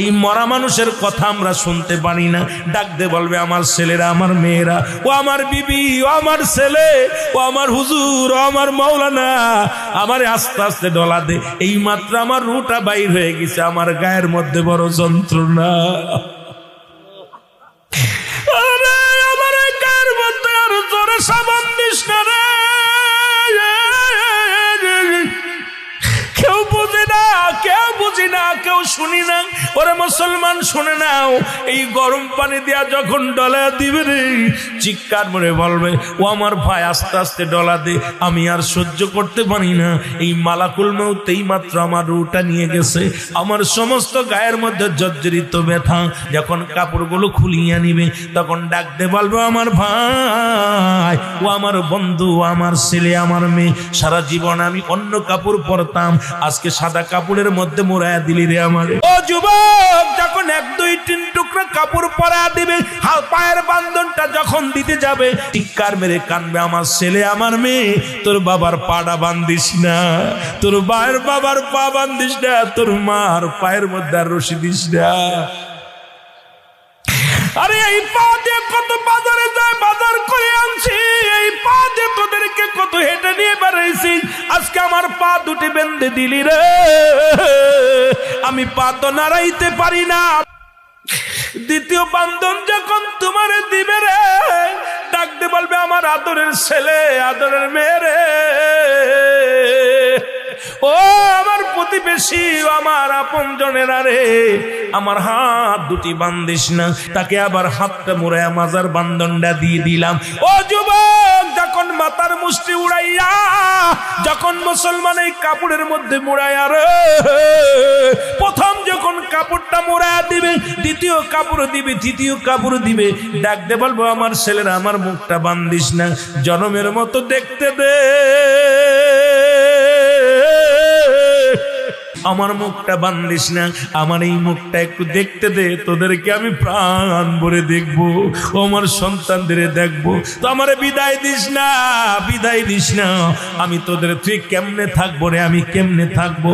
এই মরা মানুষের কথা আমরা শুনতে পারি না। ডাক দে বলবে আমার ছেলেরা, আমার মেয়েরা, ও আমার বিবি, ও আমার ছেলে, ও আমার হুজুর, ও আমার মাওলানা, আমারে আস্তে আস্তে ডলা দে। এই মাত্র আমার রুটা বাইর হয়ে গেছে, আমার গায়ের মধ্যে বড় যন্ত্রণা। আরে আমার গায়ের মধ্যে আর জোরে সাবান দিস না রে। কেউ বুঝে না, কেউ বুঝি না, কেউ শুনি না। ওরে মুসলমান শুনে নাও, এই গরম পানি দিয়া যখন ডলা দিবে রে, চিৎকার করে বলবে ও আমার ভাই আস্তে আস্তে ডলা দে, আমি আর সহ্য করতে পারি না। এই মালাকুল মউত এই মাত্র আমার রুটা নিয়ে গেছে, আমার সমস্ত গায়ের মধ্যে জর্জরিত ব্যথা। যখন কাপড়গুলো খুলিয়া নিবে তখন ডাক দে বলবে আমার ভাই, ও আমার বন্ধু, আমার ছেলে, আমার মেয়ে। সারা জীবন আমি অন্য কাপড় পরতাম, আজকে সাদা কাপড়ের মধ্যে মোড়ায়া দিলি রে আমার। ও যুবক, যখন 1 2 3 টুকরা কাপড় পরা দিবে, পায়ের বান্ধনটা যখন দিতে যাবে, চিৎকার মেরে কানবে আমার ছেলে, আমার মেয়ে, তোর বাবার পাটা বান্ধিস না, তোর ভাইয়ের বাবার পা বান্ধিস না, তোর মার পায়ের মধ্যে আর রশি দিস না। আরে এই পা দিয়ে কত বাজারে যায়, বাজার করে আনছি, এই পা দিয়ে তোদেরকে কত হেঁটে নিয়ে বেড়াইছি, আজকে আমার পা দুটি বেঁধে দিলি রে। আমি পা তো নাড়াইতে পারি না। দ্বিতীয় বান্ধন যখন তোমার দিবে রে, ডাকতে বলবে আমার আদরের ছেলে, আদরের মেয়ে রে, ও আমার প্রতিবেশী, আমার আপন জনেরা রে, আমার হাত দুটি বান্ধিস না। তাকে আবার হাতটা মুড়াইয়া মাজার বান্ধনটা দিয়ে দিলাম। ও যুবক, যখন মাথার মুষ্টি উড়াইয়া যখন মুসলমান এই কাপড়ের মধ্যে মুড়াইয়া রে, প্রথম যখন কাপড়টা মুড়াইয়া দিবে, দ্বিতীয় কাপড় দিবে, তৃতীয় কাপড় দিবে, ডাক দে বলবো আমার ছেলেরা, আমার মুখটা বান্ধিস না, জনমের মতো দেখতে দে, আমার মুখটা বান্ধিস না, আমার এই মুখটা একটু দেখতে দে, তোদেরকে আমি প্রাণ ভরে দেখবো, ও আমার সন্তানদের দেখবো। তো আমারে বিদায় দিস না, বিদায় দিস না, আমি তোদের, তুই কেমনে থাকবো রে, আমি কেমনে থাকবো।